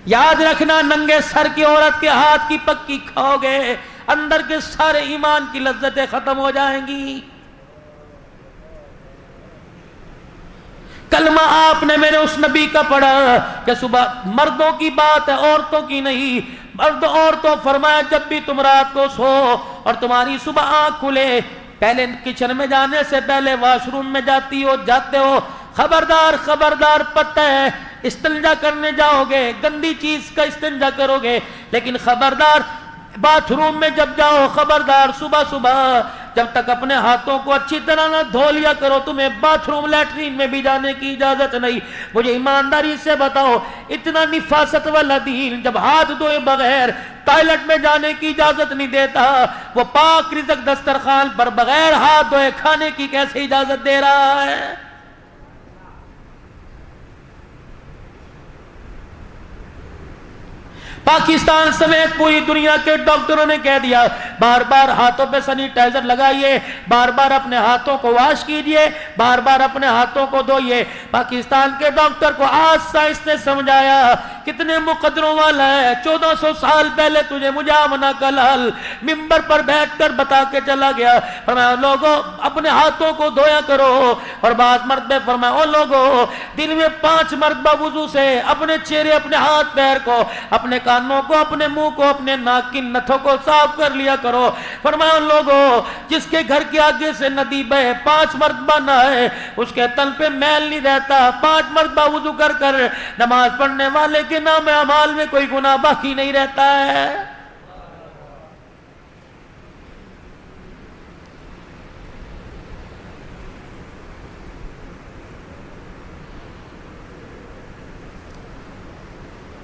یاد رکھنا ننگے سر کی عورت کے ہاتھ کی پکی کھاؤ گے، اندر کے سارے ایمان کی لذتیں ختم ہو جائیں گی۔ کلمہ آپ نے میرے اس نبی کا پڑھا کہ صبح مردوں کی بات ہے، عورتوں کی نہیں، مرد عورتوں فرمایا جب بھی تم رات کو سو اور تمہاری صبح آنکھ کھلے، پہلے کچن میں جانے سے پہلے واش روم میں جاتے ہو، خبردار خبردار پتہ ہے استنجا کرنے جاؤ گے، گندی چیز کا استنجا کرو گے، لیکن خبردار باتھ روم میں جب جاؤ، خبردار صبح صبح جب تک اپنے ہاتھوں کو اچھی طرح نہ دھو لیا کرو، تمہیں باتھ روم لیٹرین میں بھی جانے کی اجازت نہیں۔ مجھے ایمانداری سے بتاؤ، اتنا نفاست والا دین جب ہاتھ دھوئے بغیر ٹوائلٹ میں جانے کی اجازت نہیں دیتا، وہ پاک رزق دسترخوان پر بغیر ہاتھ دھوئے کھانے کی کیسے اجازت دے رہا ہے؟ پاکستان سمیت پوری دنیا کے ڈاکٹروں نے کہہ دیا بار بار ہاتھوں پہ سینیٹائزر لگائیے، بار بار اپنے ہاتھوں کو واش کیجئے، بار بار اپنے ہاتھوں کو دھوئیے۔ پاکستان کے ڈاکٹر کو آج سائنس نے سمجھایا کتنے مقدروں والا ہے، 1400 سال پہلے تجھے مجامنہ کا لال ممبر پر بیٹھ کر بتا کے چلا گیا، فرمایا لوگوں اپنے ہاتھوں کو دھویا کرو، اور بعض مرتبہ فرمایا او لوگوں دن میں 5 مرتبہ وضو سے اپنے چہرے، اپنے ہاتھ پیر کو، اپنے کانوں کو، اپنے منہ کو، اپنے ناک کی نتھوں کو صاف کر لیا کرو۔ فرمایا لوگوں جس کے گھر کے آگے سے ندی بہے 5 مرتبہ نہائے اس کے تن پہ میل نہیں رہتا، 5 مرتبہ وضو کر کر نماز پڑھنے والے کے نام اعمال میں کوئی گناہ باقی نہیں رہتا ہے۔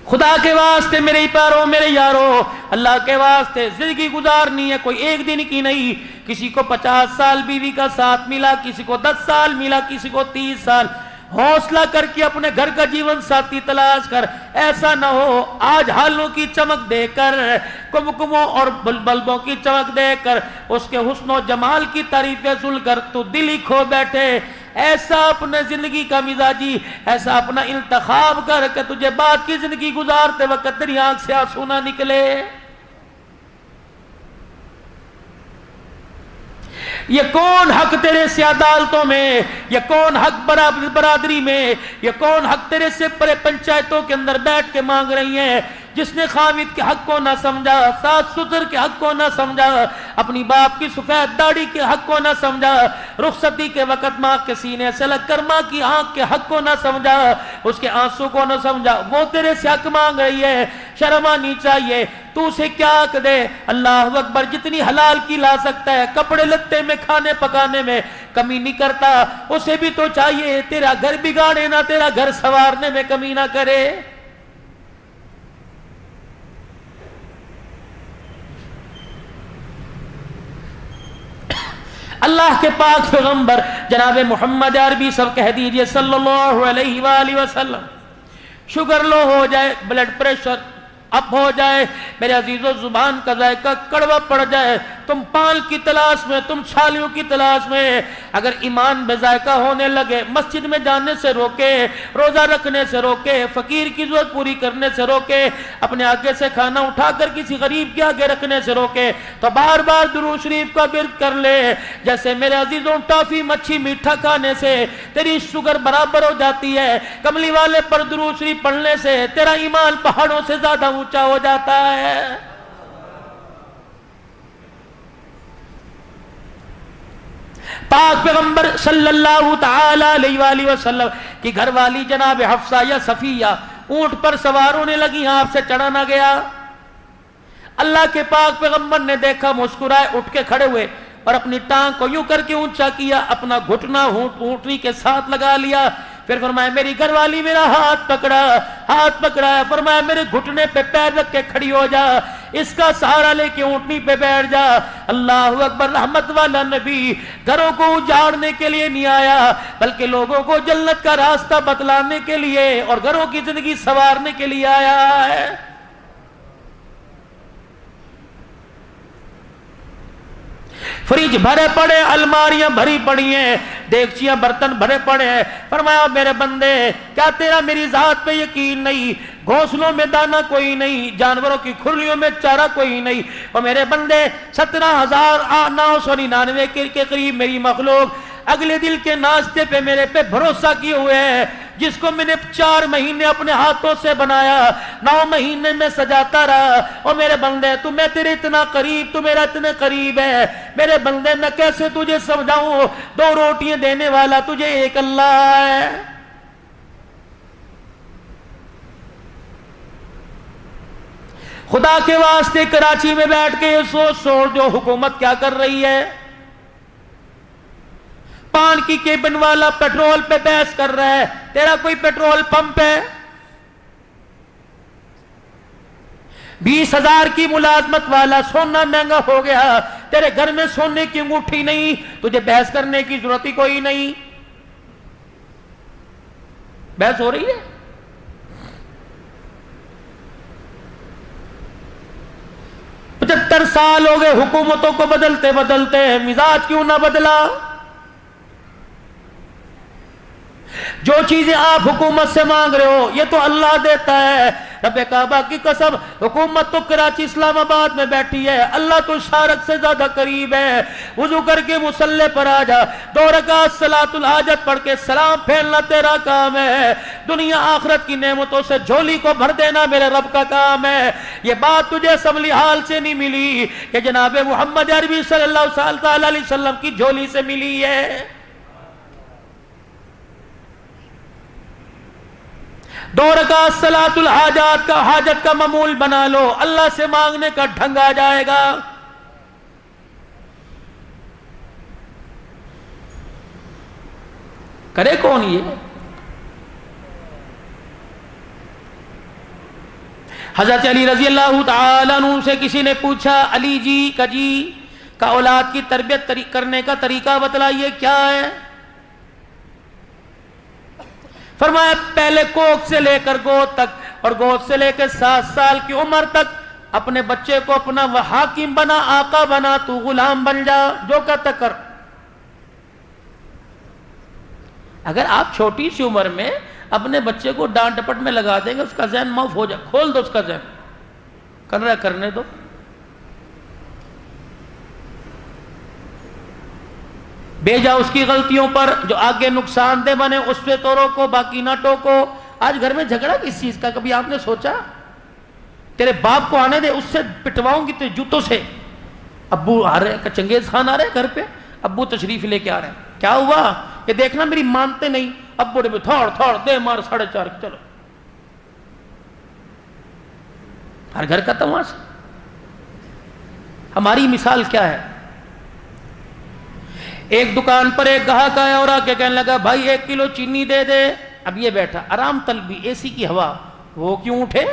خدا کے واسطے میرے پیاروں، میرے یاروں، اللہ کے واسطے زندگی گزارنی ہے، کوئی ایک دن کی نہیں۔ کسی کو 50 سال بیوی کا ساتھ ملا، کسی کو 10 سال ملا، کسی کو 30 سال۔ حوصلہ کر کے اپنے گھر کا جیون ساتھی تلاش کر، ایسا نہ ہو آج ہالوں کی چمک دے کر، کمکموں اور بلبوں کی چمک دے کر، اس کے حسن و جمال کی تعریفیں سن کر تو دل ہی کھو بیٹھے۔ ایسا اپنے زندگی کا مزاجی، ایسا اپنا انتخاب کر کہ تجھے بعد کی زندگی گزارتے وقت تیری آنکھ سے آنسو نہ نکلے۔ یہ کون حق تیرے سے عدالتوں میں، یہ کون حق برادری میں، یہ کون حق تیرے سے پرے پنچایتوں کے اندر بیٹھ کے مانگ رہی ہیں؟ جس نے خامد کے حق کو نہ سمجھا، ساس سسر کے حق کو نہ سمجھا، اپنی باپ کی سفید داڑھی کے حق کو نہ سمجھا، رخصتی کے وقت ماں کے سینے سے لگ کر ماں کی آنکھ کے حق کو نہ سمجھا، اس کے آنسو کو نہ سمجھا، وہ تیرے سے حق مانگ رہی ہے۔ شرم آنی چاہیے، تو اسے کیا حق دے؟ اللہ اکبر، جتنی حلال کی لا سکتا ہے، کپڑے لتے میں، کھانے پکانے میں کمی نہیں کرتا، اسے بھی تو چاہیے تیرا گھر بگاڑے نہ، تیرا گھر سنوارنے میں کمی نہ کرے۔ اللہ کے پاک پیغمبر جناب محمد عربی سب کہہ دیجئے صلی اللہ علیہ وآلہ وسلم، شوگر لو ہو جائے، بلڈ پریشر اپ ہو جائے، میرے عزیزو زبان کا ذائقہ کڑوا پڑ جائے، تم پال کی تلاش میں، تم چھالیوں کی تلاش میں، اگر ایمان بے ذائقہ ہونے لگے، مسجد میں جانے سے روکے، روزہ رکھنے سے روکے، فقیر کی ضرورت پوری کرنے سے روکے، اپنے آگے سے کھانا اٹھا کر کسی غریب کے آگے رکھنے سے روکے، تو بار بار درود شریف کا ورد کر لے۔ جیسے میرے عزیزوں ٹافی مچھی میٹھا کھانے سے تیری شوگر برابر ہو جاتی ہے، کملی والے پر درود شریف پڑھنے سے تیرا ایمان پہاڑوں سے زیادہ اونچا ہو جاتا ہے۔ پاک پیغمبر صلی اللہ تعالی علیہ وآلہ وسلم کی گھر والی جناب حفصہ یا صفیہ اونٹ پر سوار ہونے لگی، آپ سے چڑھا نہ گیا۔ اللہ کے پاک پیغمبر نے دیکھا، مسکرائے، اٹھ کے کھڑے ہوئے اور اپنی ٹانگ کو یوں کر کے اونچا کیا، اپنا گھٹنا اونٹنی کے ساتھ لگا لیا، پھر فرمایا میری گھر والی میرا ہاتھ پکڑا، فرمایا میرے گھٹنے پہ پیر رکھ کے کھڑی ہو جا، اس کا سہارا لے کے اونٹنی پہ بیٹھ جا۔ اللہ اکبر، رحمت والا نبی گھروں کو اجاڑنے کے لیے نہیں آیا، بلکہ لوگوں کو جنت کا راستہ بتلانے کے لیے اور گھروں کی زندگی سنوارنے کے لیے آیا ہے۔ فریج بھرے پڑے، الماریاں بھری پڑی ہیں، دیگچیاں برتن بھرے پڑے ہیں۔ فرمایا میرے بندے کیا تیرا میری ذات پہ یقین نہیں؟ گھونسلوں میں دانہ کوئی نہیں، جانوروں کی کھرلیوں میں چارہ کوئی نہیں۔ اور میرے بندے 17,999 کے قریب میری مخلوق اگلے دل کے ناشتے پہ میرے پہ بھروسہ کیے ہوئے ہیں، جس کو میں نے 4 مہینے اپنے ہاتھوں سے بنایا، 9 مہینے میں سجاتا رہا۔ اور میرے بندے تو میں تیرے اتنا قریب، تو میرا اتنے قریب ہے میرے بندے، میں کیسے تجھے سمجھاؤں؟ 2 روٹیاں دینے والا تجھے ایک اللہ ہے۔ خدا کے واسطے کراچی میں بیٹھ کے یہ سوچ جو حکومت کیا کر رہی ہے۔ پان کی کیبن والا پیٹرول پہ بحث کر رہا ہے، تیرا کوئی پیٹرول پمپ ہے؟ 20,000 کی ملازمت والا، سونا مہنگا ہو گیا، تیرے گھر میں سونے کی انگوٹھی نہیں، تجھے بحث کرنے کی ضرورت ہی کوئی نہیں۔ بحث ہو رہی ہے؟ پچہتر سال ہو گئے حکومتوں کو بدلتے بدلتے، مزاج کیوں نہ بدلا؟ جو چیزیں آپ حکومت سے مانگ رہے ہو یہ تو اللہ دیتا ہے۔ رب کعبہ کی قسم، حکومت تو کراچی اسلام آباد میں بیٹھی ہے، اللہ تو شارق سے زیادہ قریب ہے۔ وضو کر کے مصلی پر آ جا، 2 رکعت صلاۃ الحاجت پڑھ کے سلام پھیرنا تیرا کام ہے۔ دنیا آخرت کی نعمتوں سے جھولی کو بھر دینا میرے رب کا کام ہے۔ یہ بات تجھے اسمبلی حال سے نہیں ملی، کہ جناب محمد عربی صلی اللہ علیہ وسلم کی جھولی سے ملی ہے۔ 2 رکعت صلاۃ الحاجات کا حاجت کا معمول بنا لو، اللہ سے مانگنے کا ڈھنگ آ جائے گا۔ کرے کون یہ؟ حضرت علی رضی اللہ تعالیٰ عنہ سے کسی نے پوچھا، علی جی کا اولاد کی تربیت کرنے کا طریقہ بتلائیے کیا ہے؟ فرمایا پہلے کوکھ سے لے کر گود تک، اور گود سے لے کے 7 سال کی عمر تک اپنے بچے کو اپنا وہ حاکم بنا، آقا بنا، تو غلام بن جا، جو کہتا کر۔ اگر آپ چھوٹی سی عمر میں اپنے بچے کو ڈانٹ ڈپٹ میں لگا دیں گے، اس کا ذہن معاف ہو جائے، کھول دو اس کا ذہن، کر رہا ہے کرنے دو۔ بھیجا اس کی غلطیوں پر، جو آگے نقصان دہ بنے اس پہ تو روکو، باقی نہ ٹوکو۔ آج گھر میں جھگڑا کس چیز کا؟ کبھی آپ نے سوچا؟ تیرے باپ کو آنے دے، اس سے پٹواؤں گی تیرے جوتوں سے۔ ابو آ رہے ہیں، چنگیز خان آ رہے ہیں گھر پہ، ابو تشریف لے کے آ رہے ہیں، کیا ہوا؟ کہ دیکھنا میری مانتے نہیں، ابو نے تھوڑ دے مار 4:30، چلو۔ ہر گھر کا تماشا۔ ہماری مثال کیا ہے؟ ایک دکان پر ایک گاہک آیا اور آ کے کہنے لگا، بھائی 1 کلو چینی دے دے۔ اب یہ بیٹھا آرام طلبی، اے سی کی ہوا، وہ کیوں اٹھے؟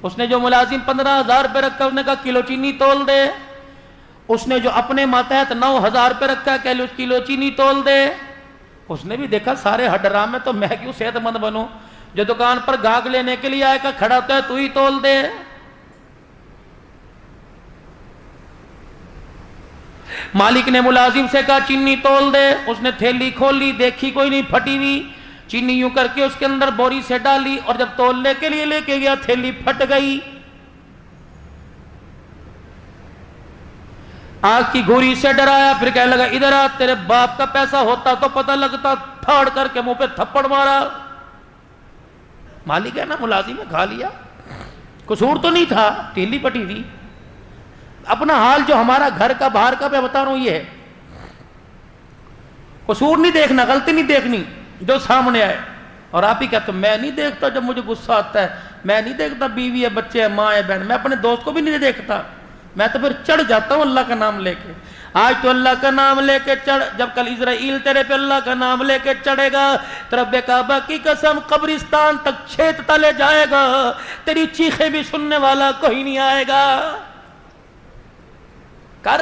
اس نے جو ملازم 15,000 روپے رکھا، اس نے کہا کلو چینی تول دے۔ اس نے جو اپنے ماتحت 9,000 روپے رکھا، کلو چینی تول دے۔ اس نے بھی دیکھا سارے ہڈرام میں، تو میں کیوں صحت مند بنوں؟ جو دکان پر گاہک لینے کے لیے آئے گا کھڑا ہوتا ہے، تو ہی تول دے۔ مالک نے ملازم سے کہا چینی تول دے۔ اس نے تھیلی کھول لی، دیکھی کوئی نہیں، پھٹی ہوئی چینی، یوں کر کے اس کے اندر بوری سے ڈالی، اور جب تولنے کے لیے لے کے گیا تھیلی پھٹ گئی۔ آنکھ کی گھوری سے ڈرایا، پھر کہنے لگا ادھر آ، تیرے باپ کا پیسہ ہوتا تو پتہ لگتا، پھاڑ کر کے منہ پہ تھپڑ مارا۔ مالک ہے نا، ملازم ہے، کھا لیا، قصور تو نہیں تھا، تھیلی پھٹی تھی۔ اپنا حال جو ہمارا گھر کا باہر کا میں بتا رہا ہوں، یہ ہے، قصور نہیں دیکھنا، غلطی نہیں دیکھنی، جو سامنے آئے۔ اور آپ ہی کہتے ہیں میں نہیں دیکھتا جب مجھے غصہ آتا ہے، میں نہیں دیکھتا بیوی ہے، بچے ہیں، ماں ہے، بہن، میں اپنے دوست کو بھی نہیں دیکھتا، میں تو پھر چڑھ جاتا ہوں اللہ کا نام لے کے۔ آج تو اللہ کا نام لے کے چڑھ، جب کل اسرائیل تیرے پہ اللہ کا نام لے کے چڑھے گا، تو رب کعبہ کی قسم قبرستان تک چھیت تلے جائے گا، تیری چیخیں بھی سننے والا کوئی نہیں آئے گا۔ کر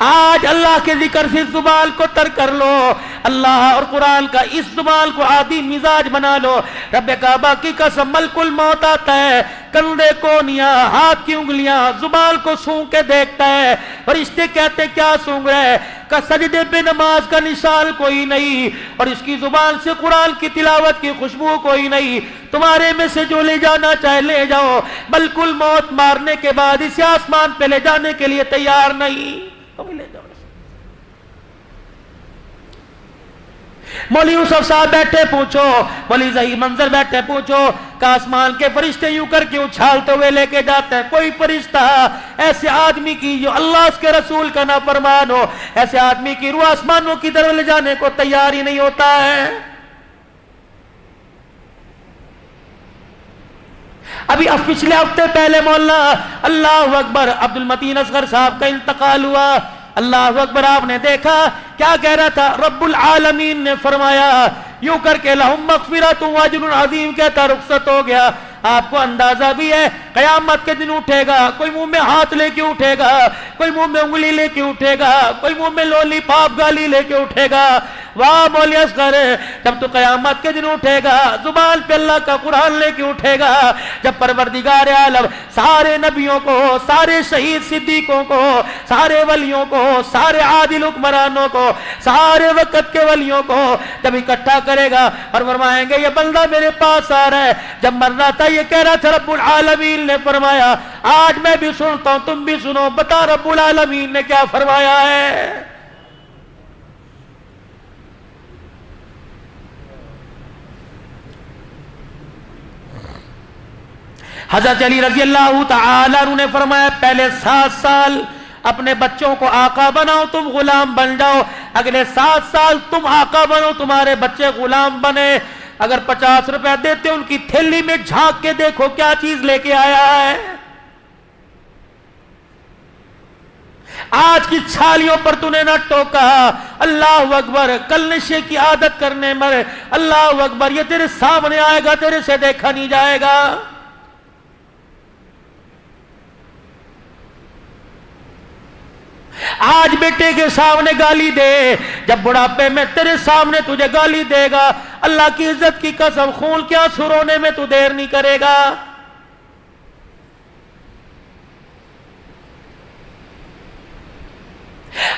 آج اللہ کے ذکر سے زبان کو تر کر لو، اللہ اور قرآن کا اس زبان کو عادی مزاج بنا لو۔ رب کعبہ کی قسم، ملک الموت آتا ہے، کندھے کونیاں، ہاتھ کی انگلیاں، زبان کو سونگ کے دیکھتا ہے، فرشتے کہتے کیا سونگ رہے؟ کہ سجدے پہ نماز کا نشان کوئی نہیں، اور اس کی زبان سے قرآن کی تلاوت کی خوشبو کوئی نہیں۔ تمہارے میں سے جو لے جانا چاہے لے جاؤ، ملک الموت مارنے کے بعد اسے آسمان پہ لے جانے کے لیے تیار نہیں، تم لے جاؤ۔ مولوی یوسف صاحب بیٹھے، پوچھو مولوی ظہیر منظر بیٹھے، پوچھو کہ آسمان کے فرشتے یوں کر کے اچھالتے ہوئے لے کے جاتے ہیں؟ کوئی فرشتہ ایسے آدمی کی جو اللہ اس کے رسول کا نافرمان ہو، ایسے آدمی کی روح آسمانوں کی طرف لے جانے کو تیار ہی نہیں ہوتا ہے۔ ابھی پچھلے ہفتے پہلے مولانا اللہ اکبر عبد المتین اصغر صاحب کا انتقال ہوا۔ اللہ اکبر، آپ نے دیکھا کیا کہہ رہا تھا؟ رب العالمین نے فرمایا یوں کر کے لہم مغفرۃ واجر عظیم کہتا رخصت ہو گیا۔ آپ کو اندازہ بھی ہے قیامت کے دن اٹھے گا، کوئی منہ میں ہاتھ لے کے اٹھے گا، کوئی منہ میں انگلی لے کے اٹھے گا، کوئی منہ میں لولی پاپ گالی لے کے اٹھے گا۔ واہ مولوی اصغر، جب تو قیامت کے دن اٹھے گا زبان پہ اللہ کا قرآن لے کے اٹھے گا، جب پروردگار عالم سارے نبیوں کو، سارے شہید صدیقوں کو، سارے ولیوں کو، سارے عادل حکمرانوں کو، سارے وقت کے ولیوں کو جب اکٹھا کرے گا اور فرمائیں گے یہ بندہ میرے پاس آ رہا ہے۔ جب مر رہا تھا یہ کہہ رہا تھا رب العالمین نے فرمایا آج میں بھی سنتا ہوں تم بھی سنو، بتا رب العالمین نے کیا فرمایا ہے؟ حضرت علی رضی اللہ تعالی عنہ نے فرمایا پہلے 7 سال اپنے بچوں کو آقا بناؤ، تم غلام بن جاؤ، اگلے 7 سال تم آقا بنو، تمہارے بچے غلام بنے۔ اگر 50 روپے دیتے ان کی تھیلی میں جھانک کے دیکھو کیا چیز لے کے آیا ہے۔ آج کی چھالیوں پر تو نے نہ ٹوکا، اللہ اکبر، کل نشے کی عادت کرنے مر، اللہ اکبر، یہ تیرے سامنے آئے گا، تیرے سے دیکھا نہیں جائے گا۔ آج بیٹے کے سامنے گالی دے، جب بڑھاپے میں تیرے سامنے تجھے گالی دے گا، اللہ کی عزت کی قسم خون کیا سرونے میں تو دیر نہیں کرے گا۔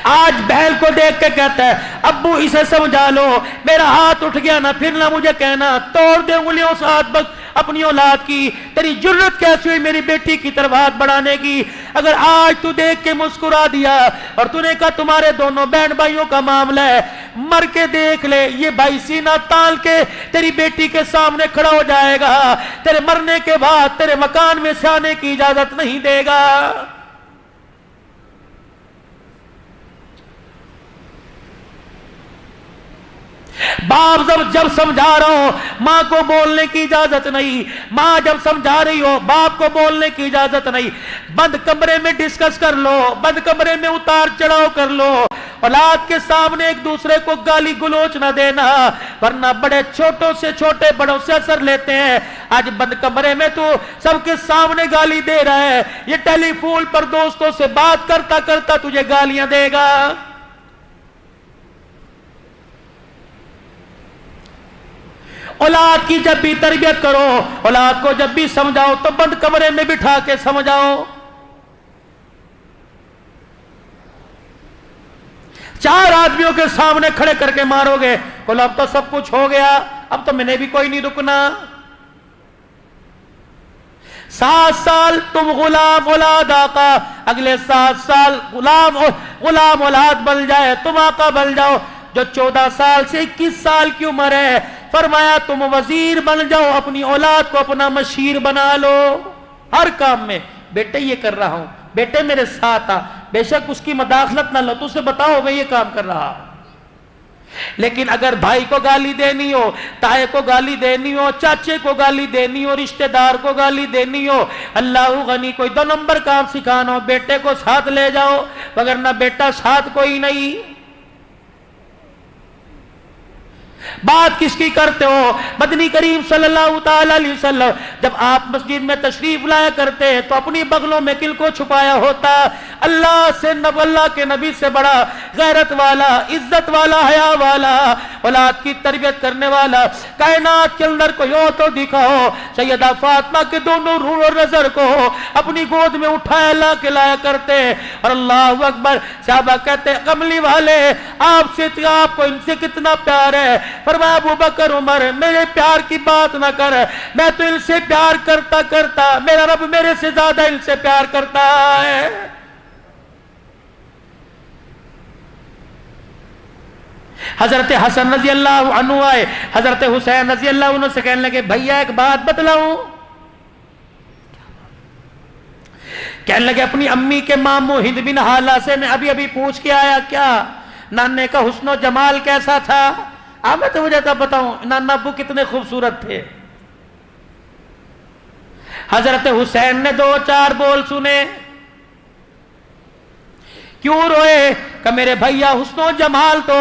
آج بہن کو دیکھ کے کہتا ہے ابو اسے سمجھا لو، میرا ہاتھ اٹھ گیا نا پھر نہ مجھے کہنا، توڑ دے انگلیوں سے ہاتھ بس اپنی اولاد کی، تیری جرت کیسی ہوئی میری بیٹی کی طرف ہاتھ بڑھانے کی؟ اگر آج تو دیکھ کے مسکرا دیا اور تو نے کہا تمہارے دونوں بہن بھائیوں کا معاملہ ہے، مر کے دیکھ لے یہ بھائی سینہ تال کے تیری بیٹی کے سامنے کھڑا ہو جائے گا، تیرے مرنے کے بعد تیرے مکان میں سے آنے کی اجازت نہیں دے گا۔ باپ جب سمجھا رہا ہو ماں کو بولنے کی اجازت نہیں، ماں جب سمجھا رہی ہو باپ کو بولنے کی اجازت نہیں۔ بند کمرے میں ڈسکس کر لو، بند کمرے میں اتار چڑھاؤ کر لو، اولاد کے سامنے ایک دوسرے کو گالی گلوچ نہ دینا، ورنہ بڑے چھوٹوں سے چھوٹے بڑوں سے اثر لیتے ہیں۔ آج بند کمرے میں تو سب کے سامنے گالی دے رہا ہے، یہ ٹیلی فون پر دوستوں سے بات کرتا کرتا تجھے گالیاں دے گا۔ اولاد کی جب بھی تربیت کرو، اولاد کو جب بھی سمجھاؤ تو بند کمرے میں بٹھا کے سمجھاؤ۔ 4 آدمیوں کے سامنے کھڑے کر کے مارو گے، بولو اب تو سب کچھ ہو گیا، اب تو میں نے بھی کوئی نہیں رکنا۔ 7 سال تم غلام اولاد آقا، اگلے 7 سال غلام اولاد بن جائے، تم آقا بن جاؤ۔ جو 14 سال سے 21 سال کی عمر ہے، فرمایا تم وزیر بن جاؤ، اپنی اولاد کو اپنا مشیر بنا لو، ہر کام میں بیٹے یہ کر رہا ہوں، بیٹے میرے ساتھ آ، بے شک اس کی مداخلت نہ لو، تو اسے بتاؤ میں یہ کام کر رہا ہوں۔ لیکن اگر بھائی کو گالی دینی ہو، تائے کو گالی دینی ہو، چاچے کو گالی دینی ہو، رشتہ دار کو گالی دینی ہو، اللہ غنی کوئی 2 نمبر کام سکھانا ہو، بیٹے کو ساتھ لے جاؤ، وگرنہ بیٹا ساتھ کوئی نہیں۔ بات کس کی کرتے ہو؟ مدنی کریم صلی اللہ تعالی علیہ وسلم جب آپ مسجد میں تشریف لایا کرتے تو اپنی بغلوں میں کل کو چھپایا ہوتا؟ اللہ سے اللہ کے نبی سے بڑا غیرت والا، عزت والا، حیا والا، اولاد کی تربیت کرنے والا کائنات کے اندر کوئی ہو تو دکھاؤ۔ سیدہ فاطمہ کے دونوں روح اور نظر کو اپنی گود میں اٹھایا لا کے لایا کرتے، اور اللہ اکبر، صحابہ کہتے کملی والے آپ سے، آپ کو ان سے کتنا پیار ہے؟ فرمایا ابو بکر عمر میرے پیار کی بات نہ کر، میں تو ان سے پیار کرتا کرتا میرا رب میرے سے زیادہ ان سے پیار کرتا ہے۔ حضرت حسن رضی اللہ عنہ آئے، حضرت حسین رضی اللہ عنہ سے کہنے لگے بھیا ایک بات بتلاؤں؟ کہنے لگے اپنی امی کے ماموں ہند بن حالہ سے میں ابھی ابھی پوچھ کے آیا، کیا نانے کا حسن و جمال کیسا تھا؟ میں تو مجھے بتاؤں نانا ابو کتنے خوبصورت تھے۔ حضرت حسین نے دو چار بول سنے، کیوں روئے؟ کہ میرے بھیا حسن و جمال تو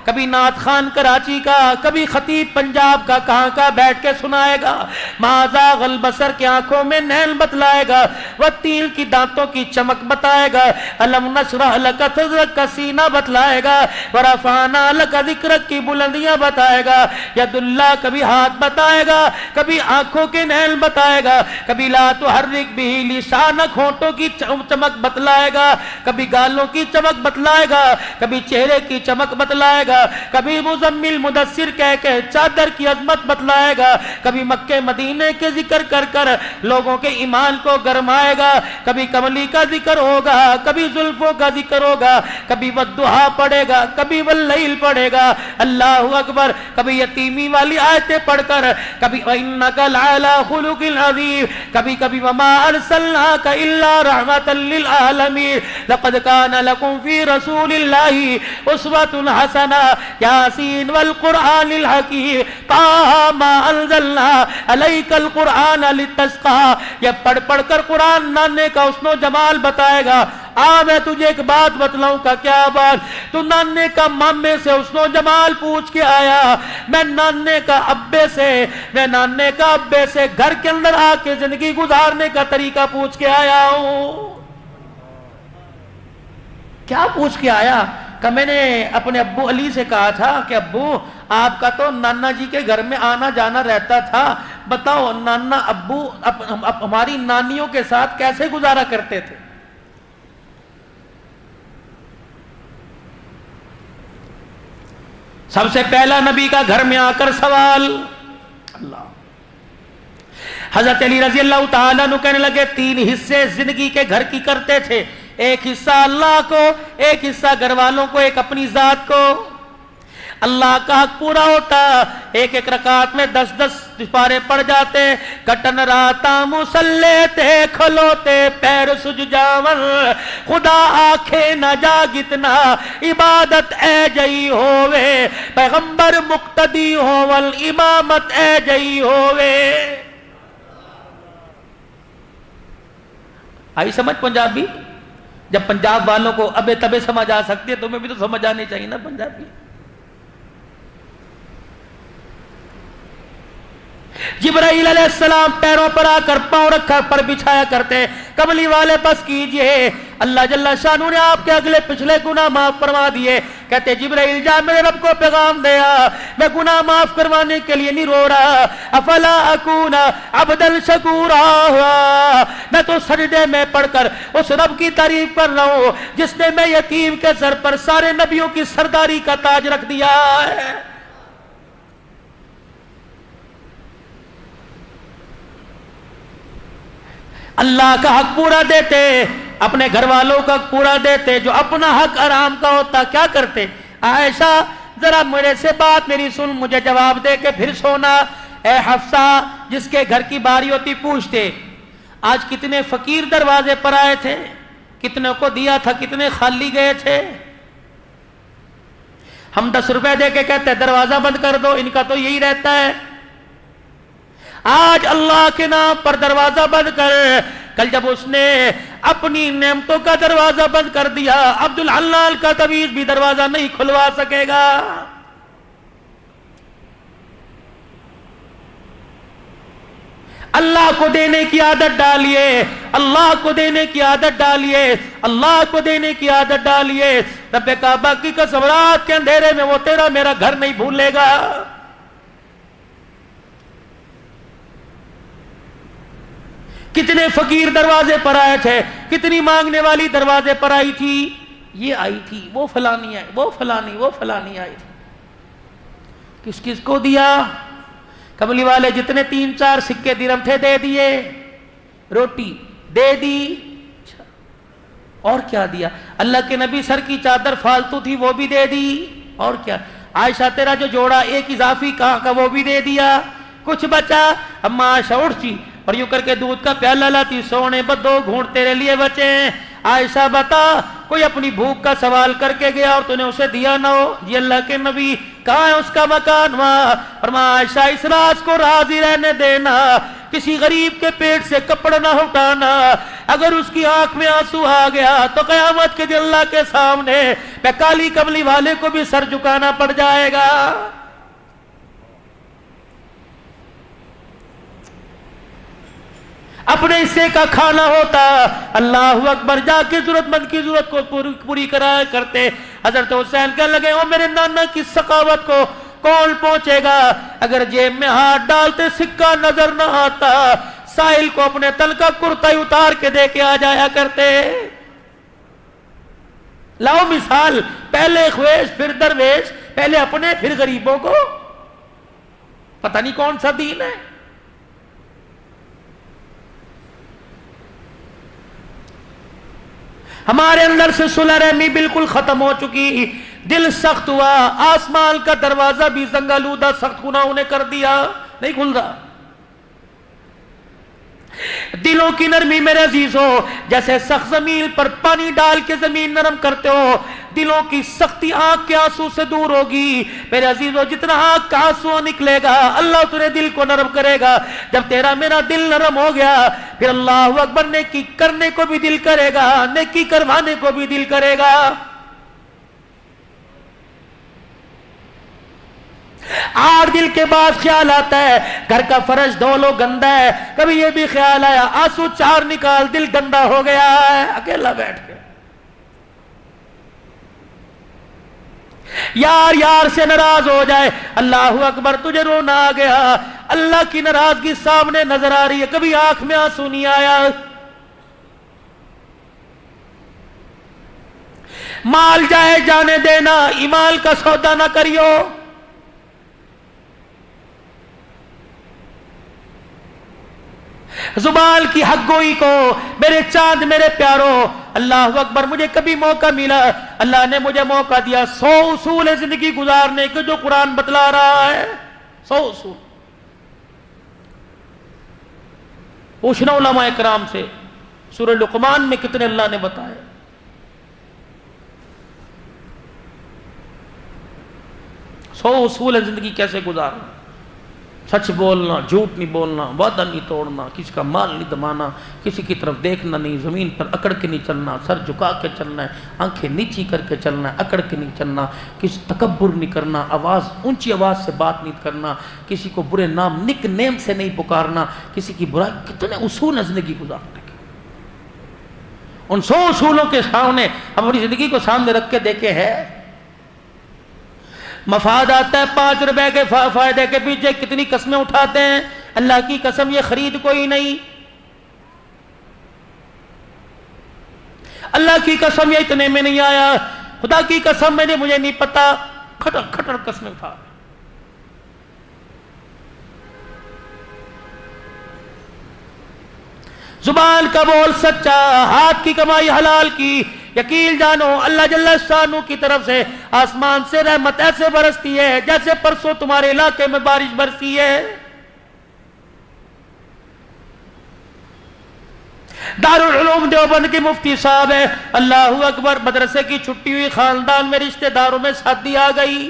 کبھی نعت خان کراچی کا، کبھی خطیب پنجاب کا کہاں کا بیٹھ کے سنائے گا، مازا غلبصر کی آنکھوں میں نیل بتلائے گا، وہ تیل کی دانتوں کی چمک بتائے گا، علم نشرح لک صدرک کا سینہ بتلائے گا، ورفعنا لک ذکرک کی بلندیاں بتائے گا، ید اللہ کبھی ہاتھ بتائے گا، کبھی آنکھوں کے نیل بتائے گا، کبھی لا تحرک بھی لسانک ہونٹوں کی چمک بتلائے گا، کبھی گالوں کی چمک بتلائے گا، کبھی چہرے کی چمک بتلائے گا، کبھی مزمل مدثر کہہ کے چادر کی عظمت بتلائے گا، کبھی مکہ مدینے کے ذکر کر کر لوگوں کے ایمان کو گرمائے گا، کبھی کملی کا ذکر ہوگا، کبھی زلفوں کا ذکر ہوگا، کبھی والضحیٰ پڑھے گا، کبھی واللیل پڑھے گا، اللہ اکبر، کبھی یتیمی والی آیتیں پڑھ کر، کبھی وَإِنَّكَ لَعَلَىٰ خُلُقٍ عَظِيمٍ، کبھی کبھی وَمَا أَرْسَلْنَاكَ إِلَّا رَحْمَةً لِّلْعَالَمِينَ لَقَدْ كَانَ لَكُمْ فِي رَسُولِ اللَّهِ أُسْوَةٌ حَسَنَةٌ يَاسِينَ وَالْقُرْآنِ الْحَكِيمِ طَٰهَ مَا أَنزَلْنَا عَلَيْكَ الْقُرْآنَ لِتَشْقَىٰ، یہ پڑھ پڑھ کر قرآن نانے کا حسن و جمال بتائے گا۔ میں تجھے ایک بات بتلاؤں کا، کیا بات؟ تو نانے کا مامے سے حسن و جمال پوچھ کے آیا، میں نانے کا ابے سے، میں نانے کا ابے سے گھر کے اندر آ کے زندگی گزارنے کا طریقہ پوچھ کے آیا ہوں۔ کیا پوچھ کے آیا؟ کہ میں نے اپنے ابو علی سے کہا تھا کہ ابو آپ کا تو نانا جی کے گھر میں آنا جانا رہتا تھا، بتاؤ نانا ابو ہماری نانیوں کے ساتھ کیسے گزارا کرتے تھے؟ سب سے پہلا نبی کا گھر میں آ کر سوال، اللہ، حضرت علی رضی اللہ تعالیٰ عنہ کہنے لگے 3 حصے زندگی کے گھر کی کرتے تھے، ایک حصہ اللہ کو، ایک حصہ گھر والوں کو، ایک اپنی ذات کو۔ اللہ کا حق پورا ہوتا، ایک ایک رکعت میں 10 پارے پڑ جاتے، کٹن راتا مسلے تے کھلوتے پیر سج جاون، خدا آنکھیں نہ جاگتنا عبادت اے جئی ہووے، پیغمبر مقتدی ہوول امامت اے جئی ہووے۔ آئی سمجھ پنجابی؟ جب پنجاب والوں کو ابے تبے سمجھ آ سکتی ہے، تمہیں بھی تو سمجھ آنی چاہیے نا پنجابی۔ جبرائیل علیہ السلام پیروں پر آ کر پاؤں رکھا پر بچھایا کرتے، کملی والے بس کیجئے، اللہ جل شانہ نے آپ کے اگلے پچھلے گناہ معاف فرما دیے۔ کہتے جبرائیل جا میرے رب کو پیغام دیا، میں گناہ معاف کروانے کے لیے نہیں رو رہا، افلا اکون عبدا شکورا، میں تو سجدے میں پڑھ کر اس رب کی تعریف کر رہا ہوں جس نے میں یتیم کے سر پر سارے نبیوں کی سرداری کا تاج رکھ دیا ہے۔ اللہ کا حق پورا دیتے، اپنے گھر والوں کا پورا دیتے، جو اپنا حق حرام کا ہوتا کیا کرتے؟ عائشہ ذرا میرے سے بات میری سن، مجھے جواب دے کے پھر سونا۔ اے حفصہ، جس کے گھر کی باری ہوتی پوچھتے آج کتنے فقیر دروازے پر آئے تھے، کتنے کو دیا تھا، کتنے خالی گئے تھے؟ ہم 10 روپے دے کے کہتے دروازہ بند کر دو، ان کا تو یہی رہتا ہے۔ آج اللہ کے نام پر دروازہ بند کر، کل جب اس نے اپنی نعمتوں کا دروازہ بند کر دیا، عبدالحلال کا تعویذ بھی دروازہ نہیں کھلوا سکے گا۔ اللہ کو دینے کی عادت ڈالیے، اللہ کو دینے کی عادت ڈالیے، اللہ کو دینے کی عادت ڈالیے۔ رب کعبہ کی قسم رات کے اندھیرے میں وہ تیرا میرا گھر نہیں بھولے گا۔ کتنے فقیر دروازے پر آئے تھے، کتنی مانگنے والی دروازے پر آئی تھی، یہ آئی تھی، وہ فلانی آئی، وہ فلانی آئی تھی۔ کس کس کو دیا؟ کملی والے جتنے 3-4 سکے درہم تھے دے دیے، روٹی دے دی، اور کیا دیا؟ اللہ کے نبی سر کی چادر فالتو تھی وہ بھی دے دی، اور کیا؟ عائشہ تیرا جو جوڑا ایک اضافی کہاں کا وہ بھی دے دیا، کچھ بچا؟ اما عائشہ اٹھتی اور یوں کر کے دودھ کا پیالہ لاتی، سونے بدو گھونٹ تیرے لیے بچے ہیں۔ عائشہ بتا کوئی اپنی بھوک کا سوال کر کے گیا اور تو نے اسے دیا نہ ہو؟ جی اللہ کے نبی کہاں ہے اس کا مکان؟ وہاں۔ فرمایا عائشہ اس راز کو راضی رہنے دینا، کسی غریب کے پیٹ سے کپڑا نہ اٹھانا، اگر اس کی آنکھ میں آنسو آ گیا تو قیامت کے دن اللہ کے سامنے میں کالی کملی والے کو بھی سر جھکانا پڑ جائے گا۔ اپنے حصے کا کھانا ہوتا، اللہ اکبر، جا کے ضرورت مند کی ضرورت کو پوری کرایا کرتے۔ حضرت حسین کہنے لگے او میرے نانا کی سخاوت کو کون پہنچے گا؟ اگر جیب میں ہاتھ ڈالتے سکہ نظر نہ آتا، ساحل کو اپنے تن کا کرتا ہی اتار کے دے کے آ جایا کرتے۔ لاؤ مثال، پہلے خویش پھر درویش، پہلے اپنے پھر غریبوں کو۔ پتہ نہیں کون سا دین ہے۔ ہمارے اندر سے صلح رحمی بالکل ختم ہو چکی، دل سخت ہوا، آسمان کا دروازہ بھی زنگالودہ سخت گناہوں نے کر دیا، نہیں کھل رہا۔ دلوں کی نرمی میرے عزیزو، جیسے سخت زمین پر پانی ڈال کے زمین نرم کرتے ہو، دلوں کی سختی آنکھ کے آنسو سے دور ہوگی میرے عزیزو۔ جتنا آنکھ کا آنسو نکلے گا اللہ تیرے دل کو نرم کرے گا۔ جب تیرا میرا دل نرم ہو گیا پھر اللہ اکبر نیکی کرنے کو بھی دل کرے گا، نیکی کروانے کو بھی دل کرے گا۔ آر دل کے بعد خیال آتا ہے گھر کا فرش دھو لو گندا ہے، کبھی یہ بھی خیال آیا آنسو 4 نکال دل گندا ہو گیا ہے، اکیلا بیٹھ کے یار یار سے ناراض ہو جائے، اللہ اکبر تجھے رونا آ گیا، اللہ کی ناراضگی سامنے نظر آ رہی ہے، کبھی آنکھ میں آنسو نہیں آیا۔ مال جائے جانے دینا، ایمان کا سودا نہ کریو۔ زبان کی حق گوئی کو میرے چاند میرے پیاروں، اللہ اکبر، مجھے کبھی موقع ملا، اللہ نے مجھے موقع دیا 100 اصول ہے زندگی گزارنے کے جو قرآن بتلا رہا ہے، 100 اصول۔ پوچھنا علماء کرام سے سورہ لقمان میں کتنے اللہ نے بتائے۔ 100 اصول ہے زندگی کیسے گزارنا، سچ بولنا، جھوٹ نہیں بولنا، وعدہ نہیں توڑنا، کسی کا مال نہیں دبانا، کسی کی طرف دیکھنا نہیں، زمین پر اکڑ کے نہیں چلنا، سر جھکا کے چلنا ہے، آنکھیں نیچی کر کے چلنا ہے، اکڑ کے نہیں چلنا، کسی تکبر نہیں کرنا، اونچی آواز سے بات نہیں کرنا، کسی کو برے نام نک نیم سے نہیں پکارنا، کسی کی برائی، کتنے اصول ہیں زندگی گزارنے کے۔ ان 100 اصولوں کے سامنے ہم اپنی زندگی کو سامنے رکھ کے دیکھے ہے۔ مفاد آتا ہے 5 روپے کے فائدے کے پیچھے کتنی قسمیں اٹھاتے ہیں، اللہ کی قسم یہ خرید کوئی نہیں، اللہ کی قسم یہ اتنے میں نہیں آیا، خدا کی قسم مجھے نہیں پتا، کھٹر کھٹر قسمیں اٹھا۔ زبان کا بول سچا، ہاتھ کی کمائی حلال کی، یقین جانو اللہ جل شانہ کی طرف سے آسمان سے رحمت ایسے برستی ہے جیسے پرسوں تمہارے علاقے میں بارش برسی ہے۔ دارالعلوم دیوبند کے مفتی صاحب ہے، اللہ اکبر، مدرسے کی چھٹی ہوئی، خاندان میں رشتہ داروں میں شادی آ گئی۔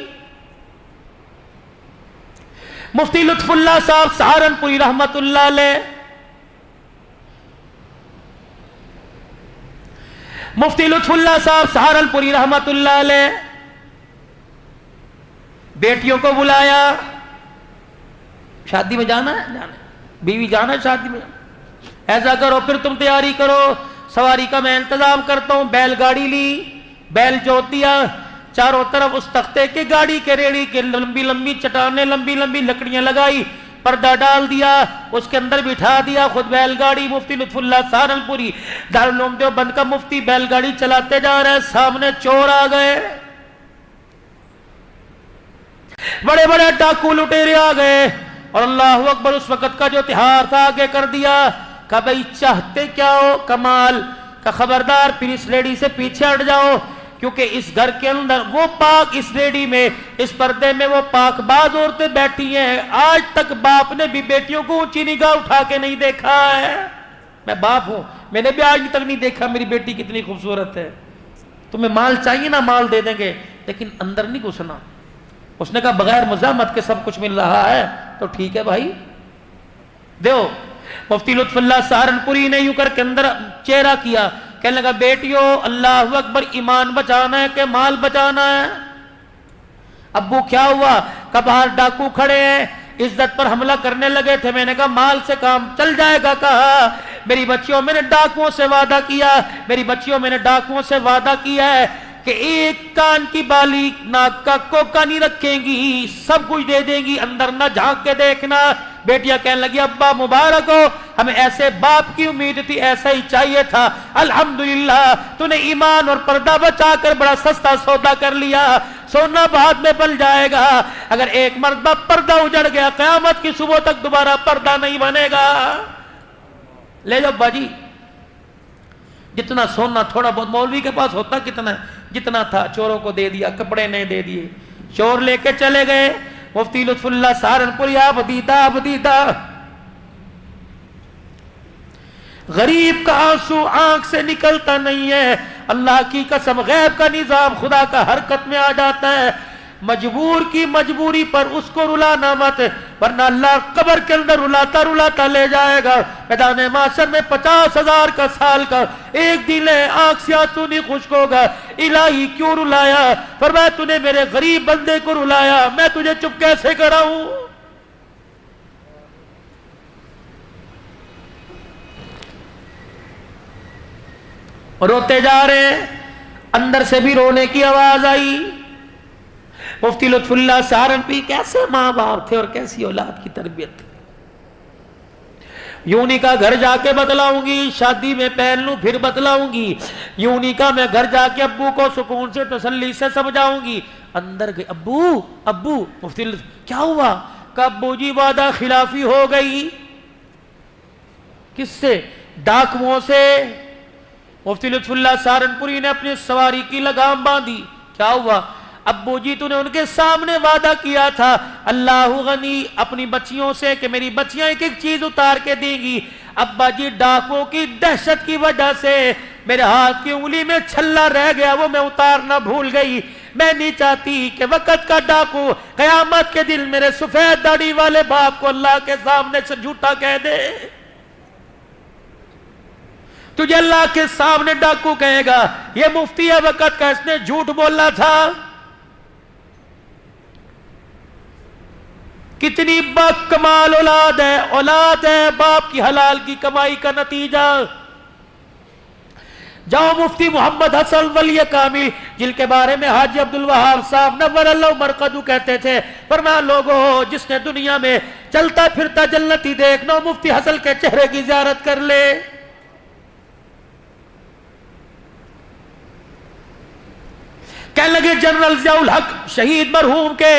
مفتی لطف اللہ صاحب سہارنپوری رحمت اللہ علیہ، مفتی لطف اللہ صاحب سہارنپوری رحمت اللہ علیہ، بیٹیوں کو بلایا، شادی میں جانا ہے، بیوی جانا شادی میں, ایسا کرو پھر تم تیاری کرو, سواری کا میں انتظام کرتا ہوں. بیل گاڑی لی, بیل جوت دیا, چاروں طرف اس تختے کے گاڑی کے ریڑی کے لمبی لمبی چٹانیں, لمبی لمبی لکڑیاں لگائی, پردہ ڈال دیا, اس کے اندر بٹھا دیا, خود بیل گاڑی. مفتی لطف اللہ سہارنپوری دارالعلوم دیوبند کا مفتی بیل گاڑی چلاتے جا رہے, سامنے چور آ گئے, بڑے بڑے ڈاکو لٹیرے آ گئے, اور اللہ اکبر اس وقت کا جو تہار تھا آگے کر دیا. کہا بھئی چاہتے کیا ہو؟ کمال. کہ خبردار پھر اس لیڈی سے پیچھے ہٹ جاؤ, کیونکہ اس گھر کے اندر وہ پاک, اس لیڈی میں, اس پردے میں وہ پاک باز عورتیں بیٹھی ہیں, آج تک باپ نے بھی بیٹیوں کو اونچی نگاہ اٹھا کے نہیں دیکھا ہے. میں باپ ہوں, میں نے بھی آج تک نہیں دیکھا میری بیٹی کتنی خوبصورت ہے. تمہیں مال چاہیے نا, مال دے دیں گے, لیکن اندر نہیں گھسنا. اس نے کہا بغیر مزاحمت کے سب کچھ مل رہا ہے تو ٹھیک ہے بھائی دیو. مفتی لطف اللہ سہارنپوری نے یوں کر کے اندر چہرہ کیا, کہنے لگا بیٹیو اللہ اکبر, ایمان بچانا ہے کہ مال بچانا ہے؟ ابو کیا ہوا؟ کہ باہر ڈاکو کھڑے ہیں, عزت پر حملہ کرنے لگے تھے. میں نے کہا مال سے کام چل جائے گا. کہا میری بچیوں میں نے ڈاکوؤں سے وعدہ کیا, میری بچیوں میں نے ڈاکوؤں سے وعدہ کیا ہے کہ ایک کان کی بالی ناک کا کوکا نہیں رکھیں گی, سب کچھ دے دیں گی, اندر نہ جھانک کے دیکھنا. بیٹیاں کہنے لگی ابا مبارک ہو, ہمیں ایسے باپ کی امید تھی, ایسا ہی چاہیے تھا. الحمدللہ تو نے ایمان اور پردہ بچا کر بڑا سستا سودا کر لیا. سونا بعد میں بل جائے گا, اگر ایک مرتبہ پردہ اجڑ گیا قیامت کی صبح تک دوبارہ پردہ نہیں بنے گا. لے جاؤ باجی, جتنا سونا تھوڑا بہت مولوی کے پاس ہوتا کتنا ہے, جتنا تھا چوروں کو دے دیا, کپڑے نہیں دے دیے, چور لے کے چلے گئے. مفتی لطف اللہ سہارنپوری آپ دیدہ غریب کا آنسو آنکھ سے نکلتا نہیں ہے. اللہ کی قسم غیب کا نظام خدا کا حرکت میں آ جاتا ہے. مجبور کی مجبوری پر اس کو رلانا مت, ورنہ اللہ قبر کے اندر رلاتا رلاتا لے جائے گا. میدان محشر میں 50,000 کا سال کا ایک دن ہے, آنکھ سے آنسو نہیں خشک ہوگا. الہی کیوں رلایا؟ فرمایا تو نے میرے غریب بندے کو رلایا, میں تجھے چپ کیسے کراؤں؟ روتے جا رہے ہیں, اندر سے بھی رونے کی آواز آئی. مفتی لطف اللہ سہارنپوری کیسے ماں باپ تھے اور کیسی اولاد کی تربیت تھی. یوں نہیں کہا گھر جا کے بتلاؤں گی, شادی میں پہن لوں پھر بتلاؤں گی. یوں نہیں کہا میں گھر جا کے ابو کو سکون سے تسلی سے سمجھاؤں گی. اندر گئے, ابو مفتی لطف کیا ہوا؟ کہ ابو جی وعدہ خلافی ہو گئی. کس سے؟ ڈاکوؤں سے. مفتی لطف اللہ سہارنپوری نے اپنی سواری کی لگام باندھی. کیا ہوا؟ ابو جی تو نے ان کے سامنے وعدہ کیا تھا اللہ غنی اپنی بچیوں سے کہ میری بچیاں ایک ایک چیز اتار کے دیں گی. ابا جی ڈاکوؤں کی دہشت کی وجہ سے میرے ہاتھ کی انگلی میں چھلا رہ گیا, وہ میں اتارنا بھول گئی. میں نہیں چاہتی کہ وقت کا ڈاکو قیامت کے دن میرے سفید داڑھی والے باپ کو اللہ کے سامنے سے جھوٹا کہہ دے. تجھے اللہ کے سامنے ڈاکو کہے گا یہ مفتی ہے وقت کا, اس نے جھوٹ بولا تھا. کتنی با کمال اولاد ہے باپ کی حلال کی کمائی کا نتیجہ. جاؤ مفتی محمد حسن ولی کامل جن کے بارے میں حاجی عبدالوہاب صاحب نور اللہ مرقدو کہتے تھے, فرمایا لوگوں جس نے دنیا میں چلتا پھرتا جنتی دیکھنا مفتی حسن کے چہرے کی زیارت کر لے. کہنے لگے جنرل ضیاء الحق شہید مرحوم کے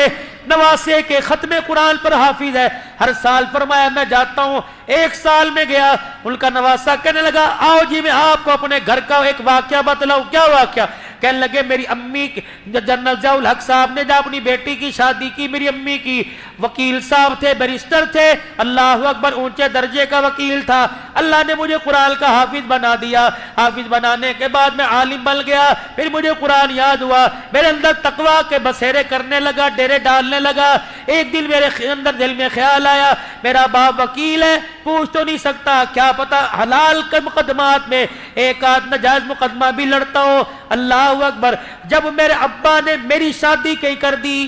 نواسے کے ختم قرآن پر حافظ ہے, ہر سال فرمایا میں جاتا ہوں. ایک سال میں گیا, ان کا نواسا کہنے لگا آؤ جی میں آپ کو اپنے گھر کا ایک واقعہ بتلاؤں. کیا واقعہ؟ کہنے لگے میری امی جنرل ضیاء الحق صاحب نے جب اپنی بیٹی کی شادی کی, میری امی کی وکیل صاحب تھے, بیرسٹر تھے, اللہ اکبر اونچے درجے کا وکیل تھا. اللہ نے مجھے قرآن کا حافظ بنا دیا. حافظ بنانے کے بعد میں عالم بن گیا. پھر مجھے قرآن یاد ہوا, میرے اندر تقویٰ کے بسیرے کرنے لگا, ڈیرے ڈالنے لگا. ایک دن میرے اندر دل میں خیال آیا میرا باپ وکیل ہے, پوچھ تو نہیں سکتا, کیا پتا حلال کے مقدمات میں ایک آدھ ناجائز مقدمہ بھی لڑتا ہو. اللہ اکبر. جب میرے ابا نے میری شادی کہیں کر دی,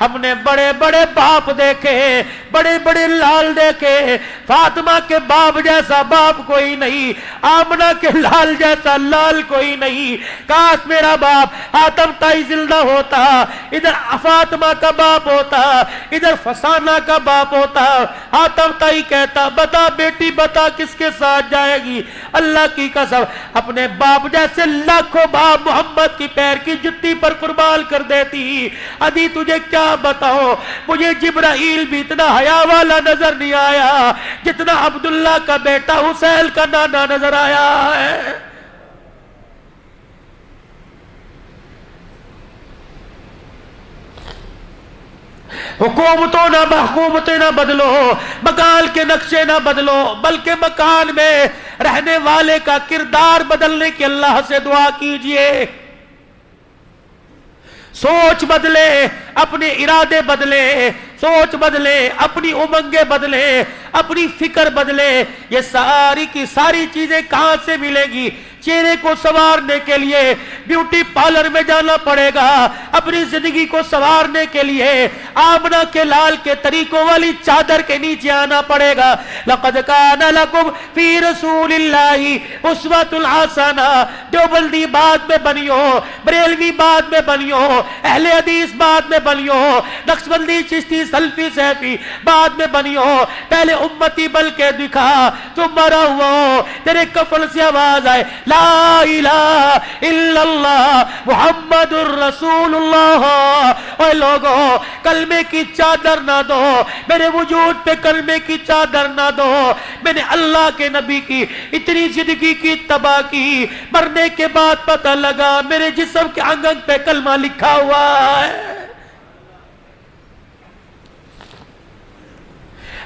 ہم نے بڑے بڑے باپ دیکھے, بڑے بڑے لال دیکھے, فاطمہ کے باپ جیسا باپ کوئی نہیں, آمنہ کے لال جیسا لال کوئی نہیں. کاش میرا باپ حاتم طائی زندہ ہوتا, ادھر فاطمہ کا باپ ہوتا, ادھر فسانہ کا باپ ہوتا. حاتم طائی کہتا بتا بیٹی بتا کس کے ساتھ جائے گی. اللہ کی قسم اپنے باپ جیسے لاکھوں باپ محمد کی پیر کی جتی پر قربان کر دیتی. ابھی تجھے کیا بتاؤ, مجھے جبرائیل بھی اتنا حیا والا نظر نہیں آیا جتنا عبداللہ کا بیٹا حسین کا نانا نظر آیا ہے. حکومتیں نہ بدلو, مکان کے نقشے نہ بدلو, بلکہ مکان میں رہنے والے کا کردار بدلنے کی اللہ سے دعا کیجئے. سوچ بدلے, اپنے ارادے بدلے, سوچ بدلے, اپنی امنگیں بدلے, اپنی فکر بدلے. یہ ساری کی ساری چیزیں کہاں سے ملیں گی؟ چہرے کو سنوارنے کے لیے بیوٹی پارلر میں جانا پڑے گا, اپنی زندگی کو سنوارنے کے لیے آمنہ کے لال کے طریقوں والی چادر کے نیچے آنا پڑے گا. لقد کان لکم فی رسول اللہ اسوۃ حسنہ. دیوبندی بعد میں بنیو, بریلوی بعد میں بنیو, اہل حدیث بعد میں بنیو, نقشبندی چشتی سلفی سیفی بعد میں بنیو. پہلے امتی بل کے دکھا, تم مرا ہوا تیرے کفن سے آواز آئے لا الہ الا اللہ محمد الرسول اللہ. اے لوگوں کلمے کی چادر نہ دو, میرے وجود پہ کلمے کی چادر نہ دو. میں نے اللہ کے نبی کی اتنی زندگی کی تباہ کی, مرنے کے بعد پتہ لگا میرے جسم کے انگ انگ پہ کلمہ لکھا ہوا ہے.